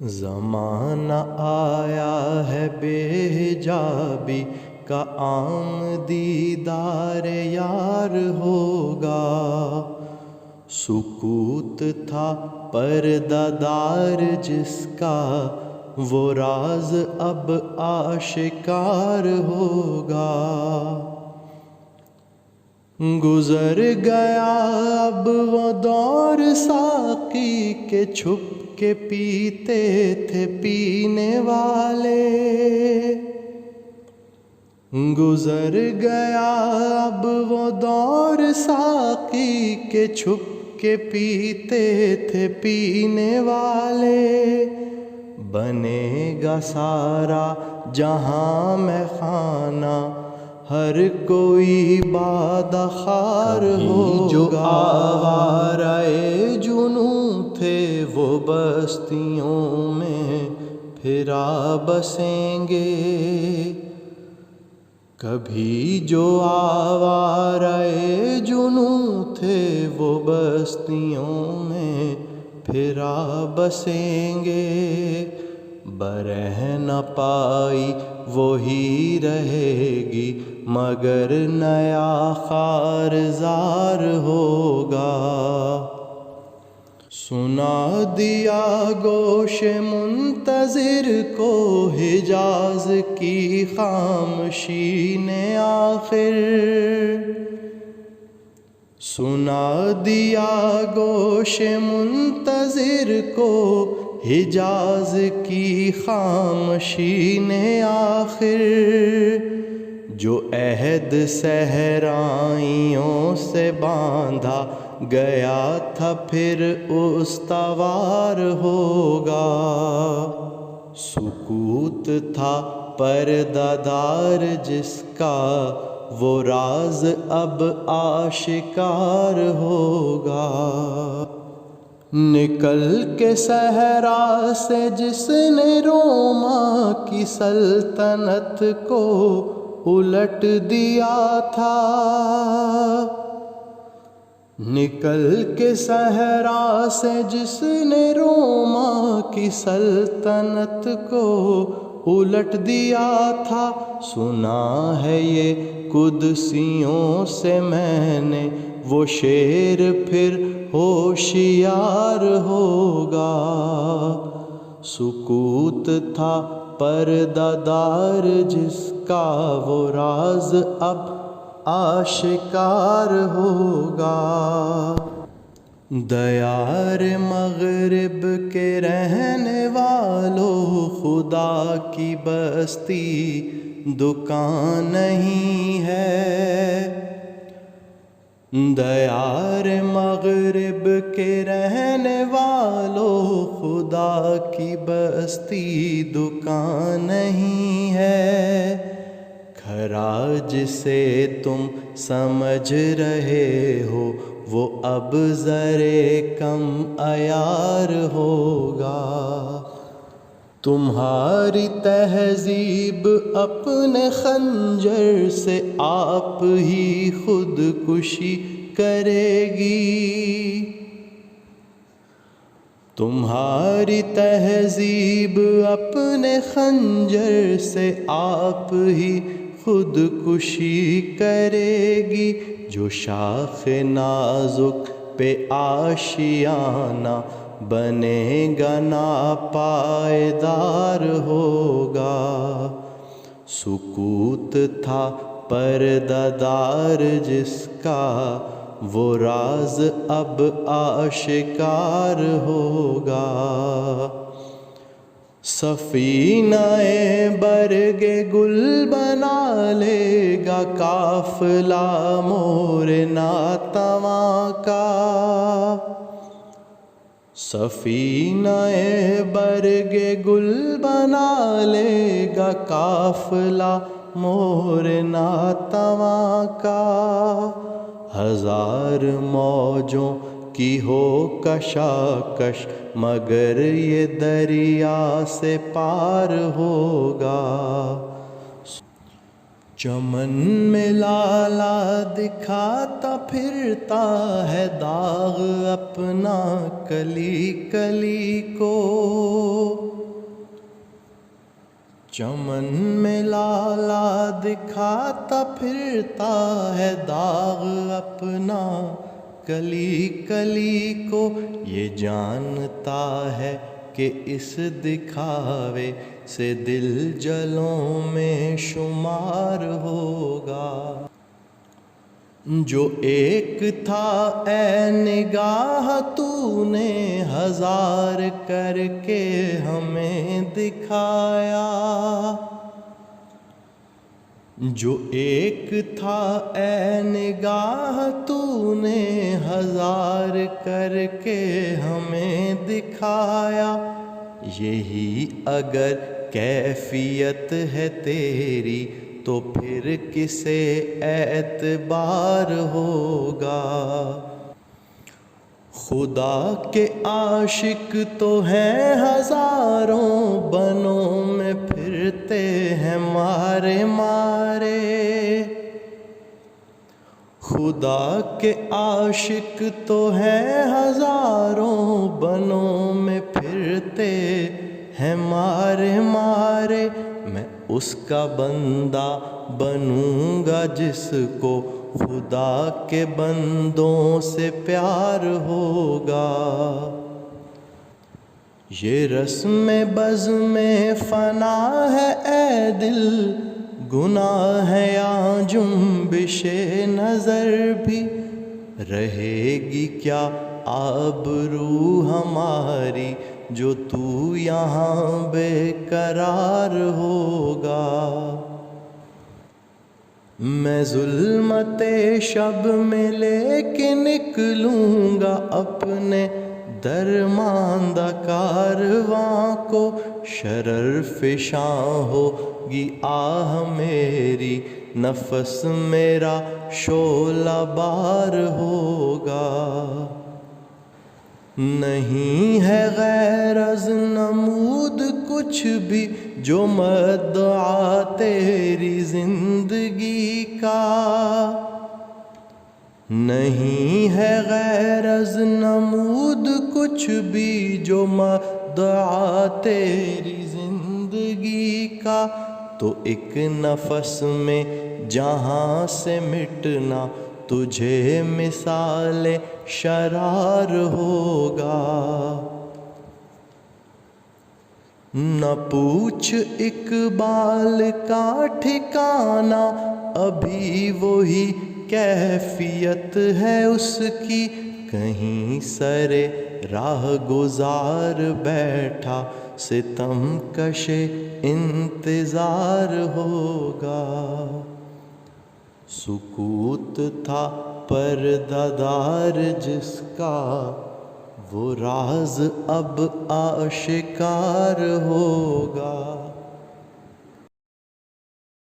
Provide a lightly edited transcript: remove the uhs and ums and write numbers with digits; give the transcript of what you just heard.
زمانہ آیا ہے بے حجابی کا عام دیدار یار ہوگا، سکوت تھا پردہ دار جس کا وہ راز اب آشکار ہوگا۔ گزر گیا اب وہ دور ساقی کے چھپ کے پیتے تھے پینے والے، گزر گیا اب وہ دور ساقی کے چھپ کے پیتے تھے پینے والے، بنے گا سارا جہاں میں خانہ ہر کوئی بادہ خار ہوگا۔ جو آوارہ جنوں تھے وہ بستیوں میں پھرا بسیں گے، کبھی جو آوارہ جنوں تھے وہ بستیوں میں پھرا بسیں گے، برہ نہ پائی وہی رہے گی مگر نیا خارزار ہوگا۔ سنا دیا گوش منتظر کو حجاز کی خاموشی نے آخر، سنا دیا گوش منتظر کو حجاز کی خاموشی نے آخر، جو عہد صحرائیوں سے باندھا گیا تھا پھر استوار ہوگا، سکوت تھا پردہ دار جس کا وہ راز اب آشکار ہوگا۔ نکل کے صحرا سے جس نے روما کی سلطنت کو الٹ دیا تھا، نکل کے صحرا سے جس نے روما کی سلطنت کو الٹ دیا تھا، سنا ہے یہ قدسیوں سے میں نے وہ شعر پھر ہوشیار ہوگا، سکوت تھا پردہ دار جس کا وہ راز اب آشکار ہوگا۔ دیار مغرب کے رہنے والوں خدا کی بستی دکان نہیں ہے، دیار مغرب کے رہنے والوں خدا کی بستی دکان نہیں ہے، کھرا جسے تم سمجھ رہے ہو وہ اب ذرے کم عیار ہوگا، تمہاری تہذیب اپنے خنجر سے آپ ہی خودکشی کرے گی، تمہاری تہذیب اپنے خنجر سے آپ ہی خودکشی کرے گی، جو شاخ نازک پہ آشیانہ بنے گا ناپائیدار ہوگا، سکوت تھا پردہ دار جس کا وہ راز اب آشکار ہوگا، سفینہ برگ گل بنا لے گا قافلہ مور ناتواں کا، سفینہ برگ گل بنا لے گا قافلہ مور ناتواں کا، ہزار موجوں کی ہو کشاکش مگر یہ دریا سے پار ہوگا، چمن میں لالا دکھاتا پھرتا ہے داغ اپنا کلی کلی کو، چمن میں لالا دکھاتا پھرتا ہے داغ اپنا، کلی کلی کو یہ جانتا ہے کہ اس دکھاوے سے دل جلوں میں شمار ہوگا۔ جو ایک تھا اے نگاہ تو نے ہزار کر کے ہمیں دکھایا، جو ایک تھا اے نگاہ تو نے ہزار کر کے ہمیں دکھایا، یہی اگر کیفیت ہے تیری تو پھر کسے اعتبار ہوگا۔ خدا کے عاشق تو ہیں ہزاروں، بنوں میں پھرتے ہیں مارے مارے، خدا کے عاشق تو ہیں ہزاروں، بنوں میں پھرتے ہیں مارے مارے، میں اس کا بندہ بنوں گا جس کو خدا کے بندوں سے پیار ہوگا۔ یہ رسم بزم فنا ہے اے دل، گناہ ہے یا جنبش نظر بھی، رہے گی کیا آبرو ہماری جو تو یہاں بے قرار ہوگا۔ میں ظلمت شب میں لے کے نکلوں گا اپنے درماندہ کارواں کو، شرر فشاں ہوگی آہ میری، نفس میرا شعلہ بار ہوگا۔ نہیں ہے غیر از نمود کچھ بھی جو مدعا تیری زندگی کا، نہیں ہے غیر از نمود کچھ بھی جو مدعا تیری زندگی کا، تو ایک نفس میں جہاں سے مٹنا تجھے مثال شرار ہوگا۔ نہ پوچھ اقبال کا ٹھکانہ، ابھی وہی کیفیت ہے اس کی، کہیں سرے راہ گزار بیٹھا ستم کش انتظار ہوگا۔ سکوت تھا پردہ دار جس کا، وہ راز اب آشکار ہوگا۔